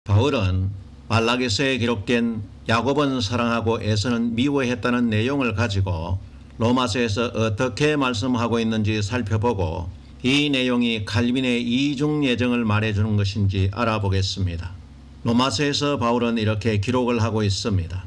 바울은 말라기서에 기록된 야곱은 사랑하고 에서는 미워했다는 내용을 가지고 로마서에서 어떻게 말씀하고 있는지 살펴보고 이 내용이 칼빈의 이중 예정을 말해주는 것인지 알아보겠습니다. 로마서에서 바울은 이렇게 기록을 하고 있습니다.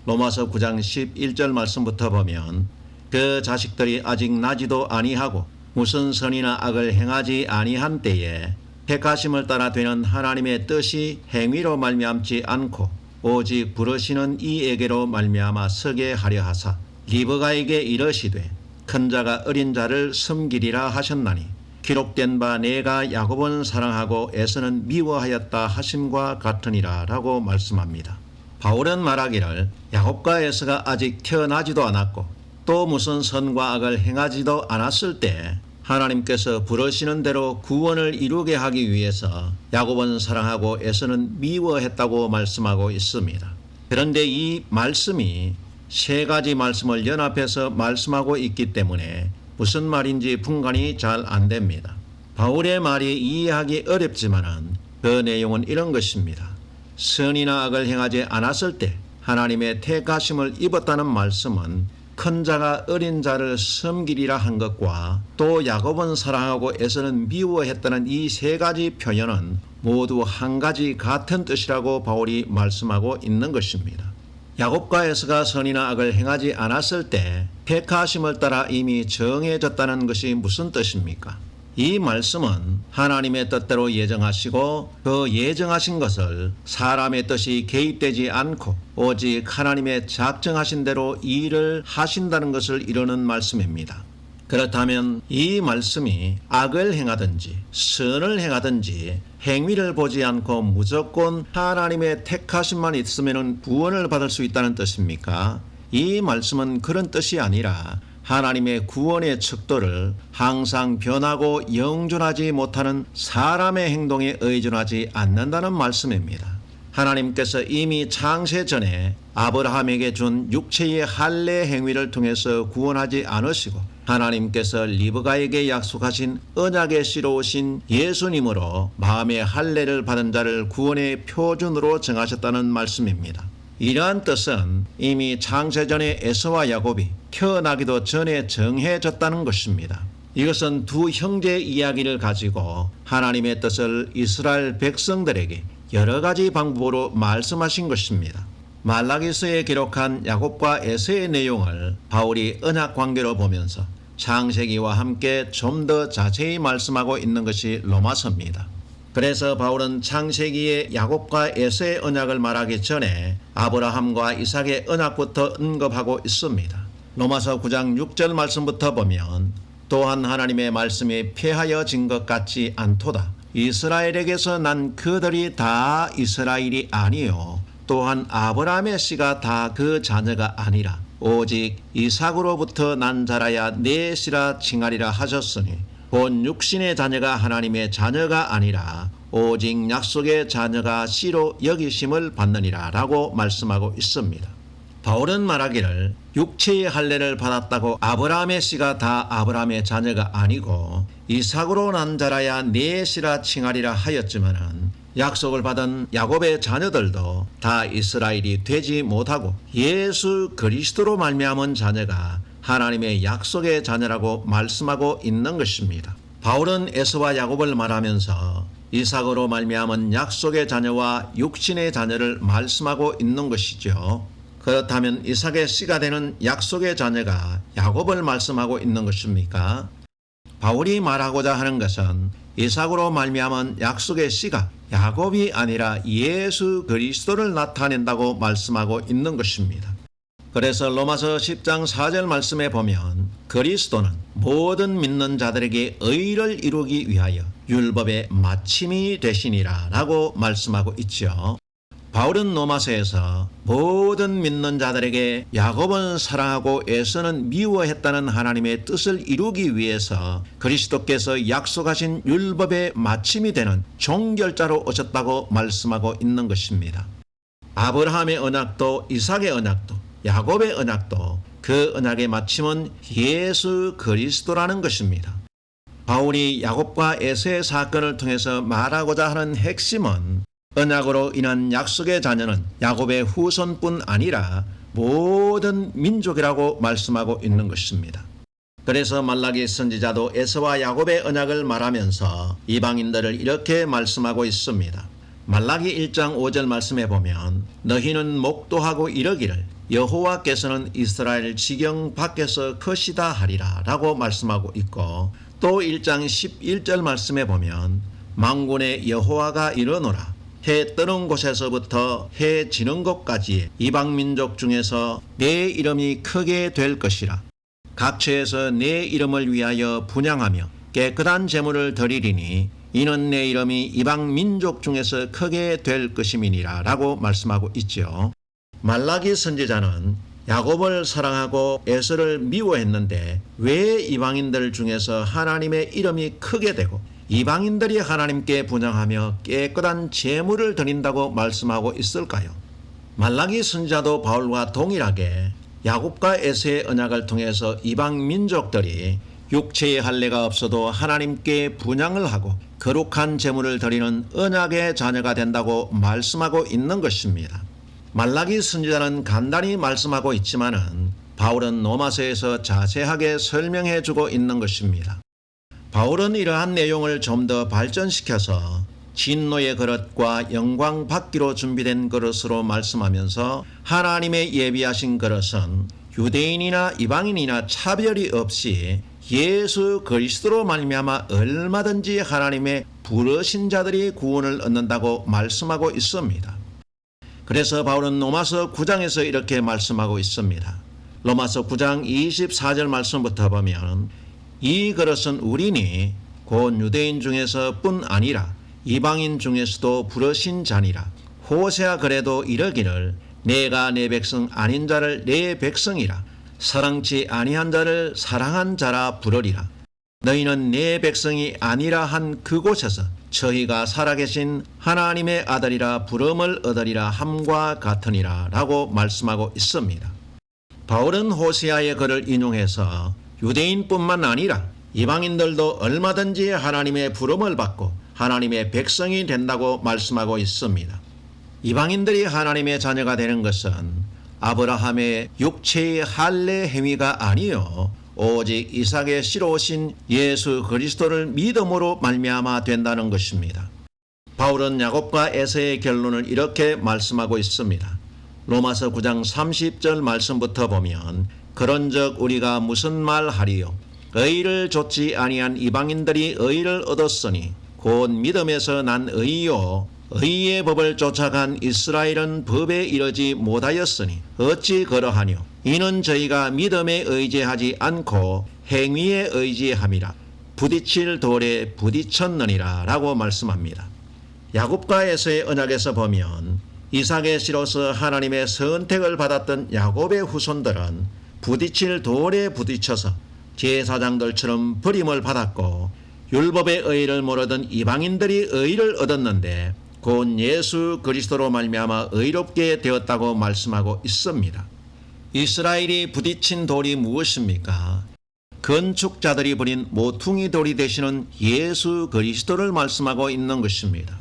로마서 9장 11절 말씀부터 보면 그 자식들이 아직 나지도 아니하고 무슨 선이나 악을 행하지 아니한 때에 택하심을 따라 되는 하나님의 뜻이 행위로 말미암지 않고 오직 부르시는 이에게로 말미암아 서게 하려 하사 리브가에게 이르시되 큰 자가 어린 자를 섬기리라 하셨나니 기록된 바 내가 야곱은 사랑하고 에서는 미워하였다 하심과 같으니라 라고 말씀합니다. 바울은 말하기를 야곱과 에서가 아직 태어나지도 않았고 또 무슨 선과 악을 행하지도 않았을 때 하나님께서 부르시는 대로 구원을 이루게 하기 위해서 야곱은 사랑하고 에서는 미워했다고 말씀하고 있습니다. 그런데 이 말씀이 세 가지 말씀을 연합해서 말씀하고 있기 때문에 무슨 말인지 분간이 잘 안 됩니다. 바울의 말이 이해하기 어렵지만은 그 내용은 이런 것입니다. 선이나 악을 행하지 않았을 때 하나님의 택하심을 입었다는 말씀은 큰 자가 어린 자를 섬기리라 한 것과 또 야곱은 사랑하고 에서는 미워했다는 이 세 가지 표현은 모두 한 가지 같은 뜻이라고 바울이 말씀하고 있는 것입니다. 야곱과 에서가 선이나 악을 행하지 않았을 때 택하심을 따라 이미 정해졌다는 것이 무슨 뜻입니까? 이 말씀은 하나님의 뜻대로 예정하시고 그 예정하신 것을 사람의 뜻이 개입되지 않고 오직 하나님의 작정하신 대로 일을 하신다는 것을 이루는 말씀입니다. 그렇다면 이 말씀이 악을 행하든지 선을 행하든지 행위를 보지 않고 무조건 하나님의 택하심만 있으면 구원을 받을 수 있다는 뜻입니까? 이 말씀은 그런 뜻이 아니라 하나님의 구원의 척도를 항상 변하고 영존하지 못하는 사람의 행동에 의존하지 않는다는 말씀입니다. 하나님께서 이미 창세 전에 아브라함에게 준 육체의 할례 행위를 통해서 구원하지 않으시고 하나님께서 리브가에게 약속하신 언약의 씨로 오신 예수님으로 마음의 할례를 받은 자를 구원의 표준으로 정하셨다는 말씀입니다. 이러한 뜻은 이미 창세전에 에서와 야곱이 태어나기도 전에 정해졌다는 것입니다. 이것은 두 형제의 이야기를 가지고 하나님의 뜻을 이스라엘 백성들에게 여러 가지 방법으로 말씀하신 것입니다. 말라기서에 기록한 야곱과 에서의 내용을 바울이 언약 관계로 보면서 창세기와 함께 좀 더 자세히 말씀하고 있는 것이 로마서입니다. 그래서 바울은 창세기의 야곱과 에서의 언약을 말하기 전에 아브라함과 이삭의 언약부터 언급하고 있습니다. 로마서 9장 6절 말씀부터 보면 또한 하나님의 말씀이 폐하여진 것 같지 않도다. 이스라엘에게서 난 그들이 다 이스라엘이 아니요 또한 아브라함의 씨가 다 그 자녀가 아니라 오직 이삭으로부터 난 자라야 내 씨라 칭하리라 하셨으니 본 육신의 자녀가 하나님의 자녀가 아니라 오직 약속의 자녀가 씨로 여기심을 받느니라 라고 말씀하고 있습니다. 바울은 말하기를 육체의 할례를 받았다고 아브라함의 씨가 다 아브라함의 자녀가 아니고 이삭으로 난 자라야 내 씨라 칭하리라 하였지만은 약속을 받은 야곱의 자녀들도 다 이스라엘이 되지 못하고 예수 그리스도로 말미암은 자녀가 하나님의 약속의 자녀라고 말씀하고 있는 것입니다. 바울은 에서와 야곱을 말하면서 이삭으로 말미암은 약속의 자녀와 육신의 자녀를 말씀하고 있는 것이죠. 그렇다면 이삭의 씨가 되는 약속의 자녀가 야곱을 말씀하고 있는 것입니까? 바울이 말하고자 하는 것은 이삭으로 말미암은 약속의 씨가 야곱이 아니라 예수 그리스도를 나타낸다고 말씀하고 있는 것입니다. 그래서 로마서 10장 4절 말씀에 보면 그리스도는 모든 믿는 자들에게 의를 이루기 위하여 율법의 마침이 되시니라 라고 말씀하고 있죠. 바울은 로마서에서 모든 믿는 자들에게 야곱은 사랑하고 에서는 미워했다는 하나님의 뜻을 이루기 위해서 그리스도께서 약속하신 율법의 마침이 되는 종결자로 오셨다고 말씀하고 있는 것입니다. 아브라함의 언약도 이삭의 언약도 야곱의 언약도 그 언약의 마침은 예수 그리스도라는 것입니다. 바울이 야곱과 에서의 사건을 통해서 말하고자 하는 핵심은 언약으로 인한 약속의 자녀는 야곱의 후손뿐 아니라 모든 민족이라고 말씀하고 있는 것입니다. 그래서 말라기 선지자도 에서와 야곱의 언약을 말하면서 이방인들을 이렇게 말씀하고 있습니다. 말라기 1장 5절 말씀에 보면 너희는 목도하고 이르기를 여호와께서는 이스라엘 지경 밖에서 크시다 하리라 라고 말씀하고 있고, 또 1장 11절 말씀에 보면 만군의 여호와가 이르노라 해 뜨는 곳에서부터 해 지는 곳까지 이방민족 중에서 내 이름이 크게 될 것이라. 각처에서 내 이름을 위하여 분향하며 깨끗한 제물을 드리리니 이는 내 이름이 이방민족 중에서 크게 될 것임이니라 라고 말씀하고 있죠. 말라기 선지자는 야곱을 사랑하고 에서를 미워했는데 왜 이방인들 중에서 하나님의 이름이 크게 되고 이방인들이 하나님께 분향하며 깨끗한 제물을 드린다고 말씀하고 있을까요? 말라기 선지자도 바울과 동일하게 야곱과 에서의 언약을 통해서 이방 민족들이 육체의 할례가 없어도 하나님께 분향을 하고 거룩한 제물을 드리는 언약의 자녀가 된다고 말씀하고 있는 것입니다. 말라기 선지자는 간단히 말씀하고 있지만은 바울은 로마서에서 자세하게 설명해 주고 있는 것입니다. 바울은 이러한 내용을 좀 더 발전시켜서 진노의 그릇과 영광 받기로 준비된 그릇으로 말씀하면서 하나님의 예비하신 그릇은 유대인이나 이방인이나 차별이 없이 예수 그리스도로 말미암아 얼마든지 하나님의 부르신 자들이 구원을 얻는다고 말씀하고 있습니다. 그래서 바울은 로마서 9장에서 이렇게 말씀하고 있습니다. 로마서 9장 24절 말씀부터 보면 이 그릇은 우리니 곧 유대인 중에서 뿐 아니라 이방인 중에서도 부르신 자니라. 호세아 그래도 이르기를 내가 내 백성 아닌 자를 내 백성이라 사랑치 아니한 자를 사랑한 자라 부르리라. 너희는 내 백성이 아니라 한 그곳에서 저희가 살아계신 하나님의 아들이라 부름을 얻으리라 함과 같으니라 라고 말씀하고 있습니다. 바울은 호세아의 글을 인용해서 유대인뿐만 아니라 이방인들도 얼마든지 하나님의 부름을 받고 하나님의 백성이 된다고 말씀하고 있습니다. 이방인들이 하나님의 자녀가 되는 것은 아브라함의 육체의 할례 행위가 아니요 오직 이삭의 씨로 오신 예수 그리스도를 믿음으로 말미암아 된다는 것입니다. 바울은 야곱과 에서의 결론을 이렇게 말씀하고 있습니다. 로마서 9장 30절 말씀부터 보면 그런즉 우리가 무슨 말하리요 의를 좇지 아니한 이방인들이 의를 얻었으니 곧 믿음에서 난 의요 의의 법을 쫓아간 이스라엘은 법에 이르지 못하였으니 어찌 그러하뇨 이는 저희가 믿음에 의지하지 않고 행위에 의지함이라 부딪힐 돌에 부딪혔느니라 라고 말씀합니다. 야곱과 에서의 언약에서 보면 이삭의 씨로서 하나님의 선택을 받았던 야곱의 후손들은 부딪힐 돌에 부딪혀서 제사장들처럼 버림을 받았고 율법의 의를 모르던 이방인들이 의를 얻었는데 곧 예수 그리스도로 말미암아 의롭게 되었다고 말씀하고 있습니다. 이스라엘이 부딪힌 돌이 무엇입니까? 건축자들이 버린 모퉁이 돌이 되시는 예수 그리스도를 말씀하고 있는 것입니다.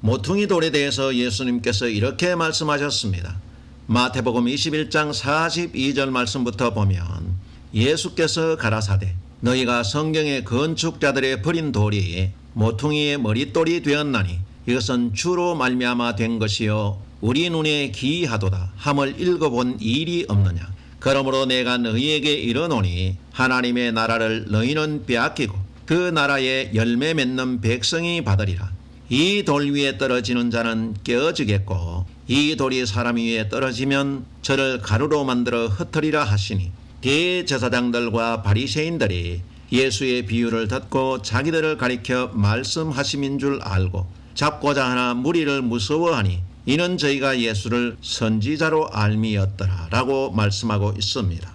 모퉁이 돌에 대해서 예수님께서 이렇게 말씀하셨습니다. 마태복음 21장 42절 말씀부터 보면 예수께서 가라사대 너희가 성경의 건축자들의 버린 돌이 모퉁이의 머릿돌이 되었나니 이것은 주로 말미암아 된 것이요 우리 눈에 기이하도다 함을 읽어본 일이 없느냐. 그러므로 내가 너희에게 이르노니 하나님의 나라를 너희는 빼앗기고 그 나라에 열매 맺는 백성이 받으리라. 이 돌 위에 떨어지는 자는 깨어지겠고 이 돌이 사람 위에 떨어지면 저를 가루로 만들어 흩으리라 하시니 대제사장들과 바리새인들이 예수의 비유를 듣고 자기들을 가리켜 말씀하심인 줄 알고 잡고자 하나 무리를 무서워하니 이는 저희가 예수를 선지자로 알미였더라 라고 말씀하고 있습니다.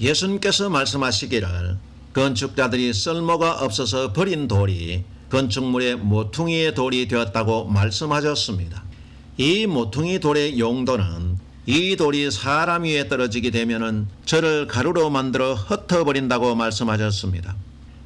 예수님께서 말씀하시기를 건축자들이 쓸모가 없어서 버린 돌이 건축물의 모퉁이의 돌이 되었다고 말씀하셨습니다. 이 모퉁이 돌의 용도는 이 돌이 사람 위에 떨어지게 되면 저를 가루로 만들어 흩어버린다고 말씀하셨습니다.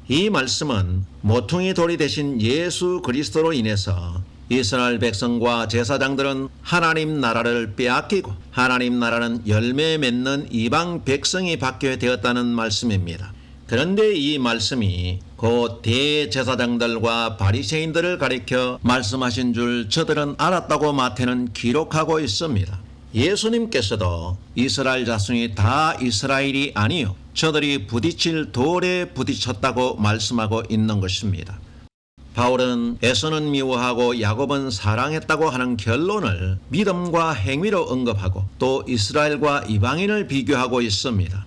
이 말씀은 모퉁이 돌이 되신 예수 그리스도로 인해서 이스라엘 백성과 제사장들은 하나님 나라를 빼앗기고 하나님 나라는 열매 맺는 이방 백성이 받게 되었다는 말씀입니다. 그런데 이 말씀이 곧 대제사장들과 바리새인들을 가리켜 말씀하신 줄 저들은 알았다고 마태는 기록하고 있습니다. 예수님께서도 이스라엘 자손이 다 이스라엘이 아니요 저들이 부딪힐 돌에 부딪혔다고 말씀하고 있는 것입니다. 바울은 에서는 미워하고 야곱은 사랑했다고 하는 결론을 믿음과 행위로 언급하고 또 이스라엘과 이방인을 비교하고 있습니다.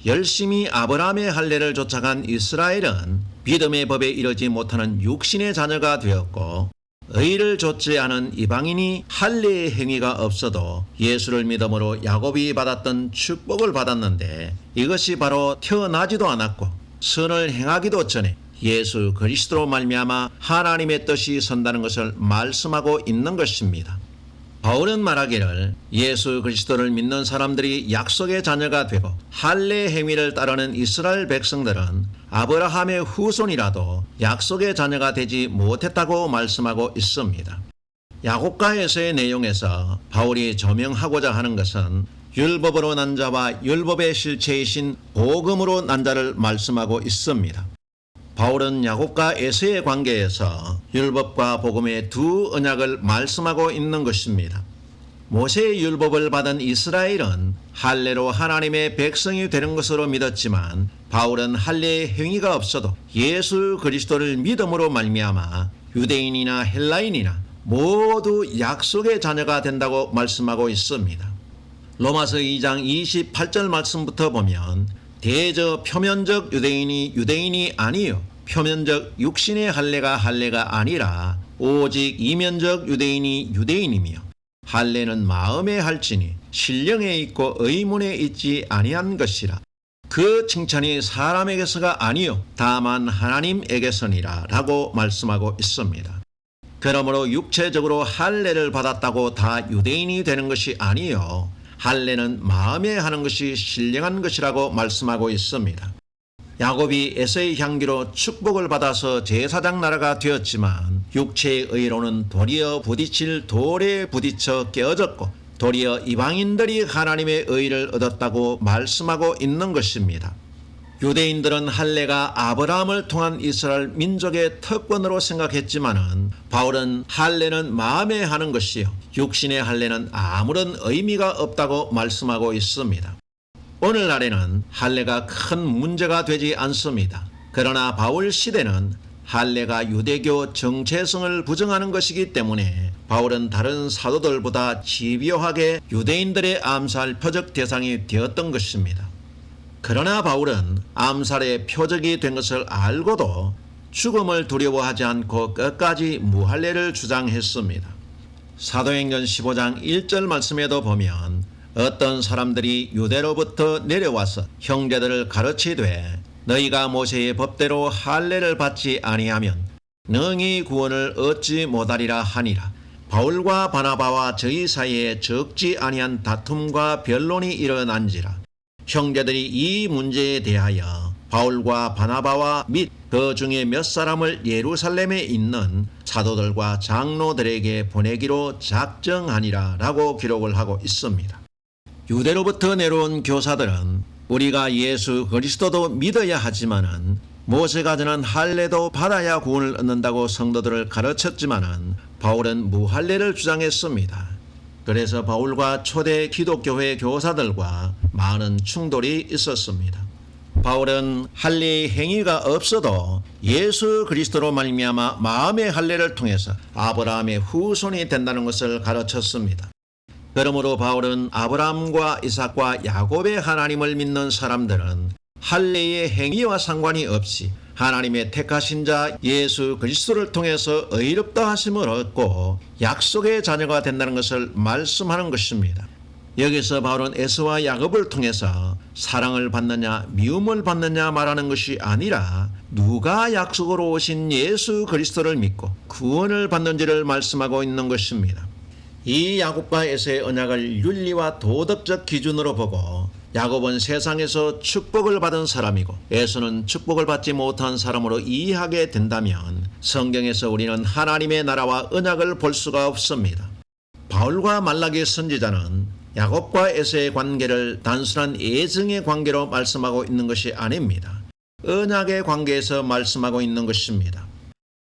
열심히 아브라함의 할례를 쫓아간 이스라엘은 믿음의 법에 이르지 못하는 육신의 자녀가 되었고 의를 좇지 않은 이방인이 할례의 행위가 없어도 예수를 믿음으로 야곱이 받았던 축복을 받았는데 이것이 바로 태어나지도 않았고 선을 행하기도 전에 예수 그리스도로 말미암아 하나님의 뜻이 선다는 것을 말씀하고 있는 것입니다. 바울은 말하기를 예수 그리스도를 믿는 사람들이 약속의 자녀가 되고 할례 행위를 따르는 이스라엘 백성들은 아브라함의 후손이라도 약속의 자녀가 되지 못했다고 말씀하고 있습니다. 야곱과 에서의 내용에서 바울이 조명하고자 하는 것은 율법으로 난 자와 율법의 실체이신 복음으로 난 자를 말씀하고 있습니다. 바울은 야곱과 에서의 관계에서 율법과 복음의 두 언약을 말씀하고 있는 것입니다. 모세의 율법을 받은 이스라엘은 할례로 하나님의 백성이 되는 것으로 믿었지만 바울은 할례의 행위가 없어도 예수 그리스도를 믿음으로 말미암아 유대인이나 헬라인이나 모두 약속의 자녀가 된다고 말씀하고 있습니다. 로마서 2장 28절 말씀부터 보면 대저 표면적 유대인이 아니요 표면적 육신의 할례가 아니라 오직 이면적 유대인이 유대인이며 할례는 마음에 할지니 신령에 있고 의문에 있지 아니한 것이라. 그 칭찬이 사람에게서가 아니요 다만 하나님에게서니라 라고 말씀하고 있습니다. 그러므로 육체적으로 할례를 받았다고 다 유대인이 되는 것이 아니요 할례는 마음에 하는 것이 신령한 것이라고 말씀하고 있습니다. 야곱이 에서의 향기로 축복을 받아서 제사장 나라가 되었지만 육체의 의로는 도리어 부딪힐 돌에 부딪혀 깨어졌고 도리어 이방인들이 하나님의 의를 얻었다고 말씀하고 있는 것입니다. 유대인들은 할례가 아브라함을 통한 이스라엘 민족의 특권으로 생각했지만은 바울은 할례는 마음에 하는 것이요 육신의 할례는 아무런 의미가 없다고 말씀하고 있습니다. 오늘날에는 할례가 큰 문제가 되지 않습니다. 그러나 바울 시대는 할례가 유대교 정체성을 부정하는 것이기 때문에 바울은 다른 사도들보다 집요하게 유대인들의 암살 표적 대상이 되었던 것입니다. 그러나 바울은 암살의 표적이 된 것을 알고도 죽음을 두려워하지 않고 끝까지 무할례를 주장했습니다. 사도행전 15장 1절 말씀에도 보면 어떤 사람들이 유대로부터 내려와서 형제들을 가르치되 너희가 모세의 법대로 할례를 받지 아니하면 능히 구원을 얻지 못하리라 하니라. 바울과 바나바와 저희 사이에 적지 아니한 다툼과 변론이 일어난지라. 형제들이 이 문제에 대하여 바울과 바나바와 및 그 중에 몇 사람을 예루살렘에 있는 사도들과 장로들에게 보내기로 작정하니라 라고 기록을 하고 있습니다. 유대로부터 내려온 교사들은 우리가 예수 그리스도도 믿어야 하지만은 모세가 전한 할례도 받아야 구원을 얻는다고 성도들을 가르쳤지만은 바울은 무할례를 주장했습니다. 그래서 바울과 초대 기독교회 교사들과 많은 충돌이 있었습니다. 바울은 할례의 행위가 없어도 예수 그리스도로 말미암아 마음의 할례를 통해서 아브라함의 후손이 된다는 것을 가르쳤습니다. 그러므로 바울은 아브라함과 이삭과 야곱의 하나님을 믿는 사람들은 할례의 행위와 상관이 없이 하나님의 택하신 자 예수 그리스도를 통해서 의롭다 하심을 얻고 약속의 자녀가 된다는 것을 말씀하는 것입니다. 여기서 바울은 에서와 야곱을 통해서 사랑을 받느냐 미움을 받느냐 말하는 것이 아니라 누가 약속으로 오신 예수 그리스도를 믿고 구원을 받는지를 말씀하고 있는 것입니다. 이 야곱과 에서의 언약을 윤리와 도덕적 기준으로 보고 야곱은 세상에서 축복을 받은 사람이고 에서는 축복을 받지 못한 사람으로 이해하게 된다면 성경에서 우리는 하나님의 나라와 언약을 볼 수가 없습니다. 바울과 말라기 선지자는 야곱과 에서의 관계를 단순한 애증의 관계로 말씀하고 있는 것이 아닙니다. 언약의 관계에서 말씀하고 있는 것입니다.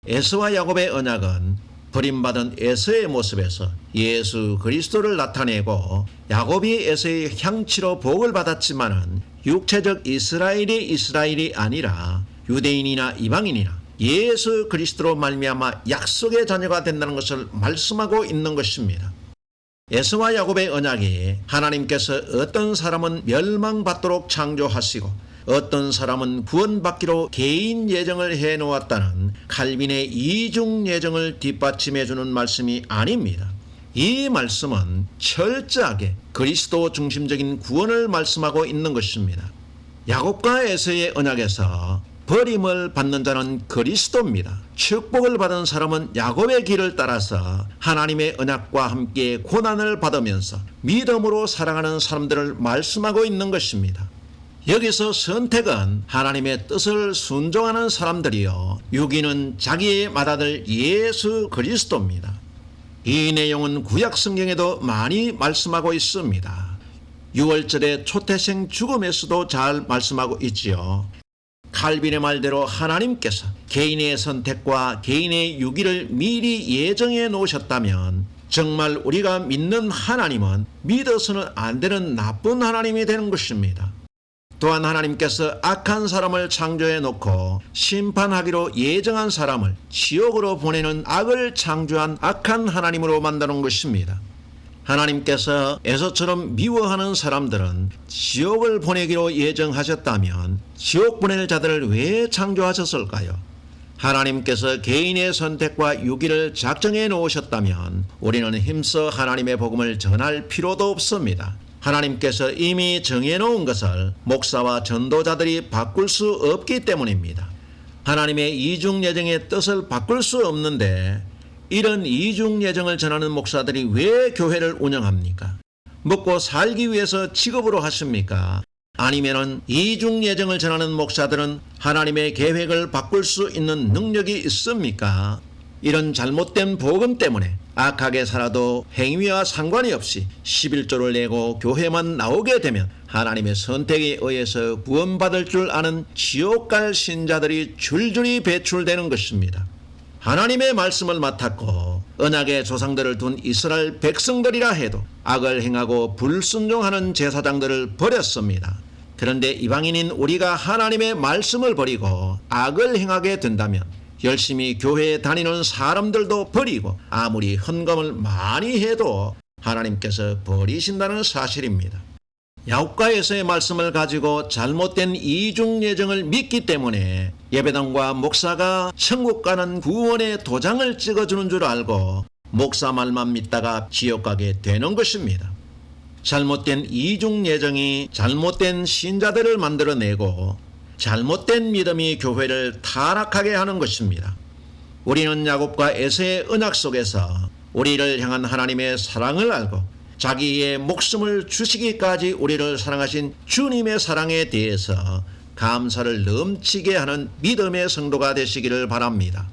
에서와 야곱의 언약은 버림받은 에서의 모습에서 예수 그리스도를 나타내고 야곱이 에서의 향치로 복을 받았지만은 육체적 이스라엘이 아니라 유대인이나 이방인이나 예수 그리스도로 말미암아 약속의 자녀가 된다는 것을 말씀하고 있는 것입니다. 에서와 야곱의 언약이 하나님께서 어떤 사람은 멸망받도록 창조하시고 어떤 사람은 구원받기로 개인 예정을 해놓았다는 칼빈의 이중 예정을 뒷받침해 주는 말씀이 아닙니다. 이 말씀은 철저하게 그리스도 중심적인 구원을 말씀하고 있는 것입니다. 야곱과 에서의 언약에서 버림을 받는 자는 그리스도입니다. 축복을 받은 사람은 야곱의 길을 따라서 하나님의 언약과 함께 고난을 받으면서 믿음으로 살아가는 사람들을 말씀하고 있는 것입니다. 여기서 선택은 하나님의 뜻을 순종하는 사람들이요, 유기는 자기의 맏아들 예수 그리스도입니다. 이 내용은 구약 성경에도 많이 말씀하고 있습니다. 6월절의 초태생 죽음에서도 잘 말씀하고 있지요. 칼빈의 말대로 하나님께서 개인의 선택과 개인의 유기를 미리 예정해 놓으셨다면 정말 우리가 믿는 하나님은 믿어서는 안 되는 나쁜 하나님이 되는 것입니다. 또한 하나님께서 악한 사람을 창조해 놓고 심판하기로 예정한 사람을 지옥으로 보내는 악을 창조한 악한 하나님으로 만드는 것입니다. 하나님께서 에서처럼 미워하는 사람들은 지옥을 보내기로 예정하셨다면 지옥 보낼 자들을 왜 창조하셨을까요? 하나님께서 개인의 선택과 유기를 작정해 놓으셨다면 우리는 힘써 하나님의 복음을 전할 필요도 없습니다. 하나님께서 이미 정해놓은 것을 목사와 전도자들이 바꿀 수 없기 때문입니다. 하나님의 이중 예정의 뜻을 바꿀 수 없는데 이런 이중 예정을 전하는 목사들이 왜 교회를 운영합니까? 먹고 살기 위해서 직업으로 하십니까? 아니면은 이중 예정을 전하는 목사들은 하나님의 계획을 바꿀 수 있는 능력이 있습니까? 이런 잘못된 복음 때문에 악하게 살아도 행위와 상관이 없이 11조를 내고 교회만 나오게 되면 하나님의 선택에 의해서 구원받을 줄 아는 지옥 갈 신자들이 줄줄이 배출되는 것입니다. 하나님의 말씀을 맡았고 언약의 조상들을 둔 이스라엘 백성들이라 해도 악을 행하고 불순종하는 제사장들을 버렸습니다. 그런데 이방인인 우리가 하나님의 말씀을 버리고 악을 행하게 된다면 열심히 교회에 다니는 사람들도 버리고 아무리 헌금을 많이 해도 하나님께서 버리신다는 사실입니다. 야곱과 에서의 말씀을 가지고 잘못된 이중 예정을 믿기 때문에 예배당과 목사가 천국 가는 구원의 도장을 찍어주는 줄 알고 목사 말만 믿다가 지옥 가게 되는 것입니다. 잘못된 이중 예정이 잘못된 신자들을 만들어내고 잘못된 믿음이 교회를 타락하게 하는 것입니다. 우리는 야곱과 에서의 언약 속에서 우리를 향한 하나님의 사랑을 알고 자기의 목숨을 주시기까지 우리를 사랑하신 주님의 사랑에 대해서 감사를 넘치게 하는 믿음의 성도가 되시기를 바랍니다.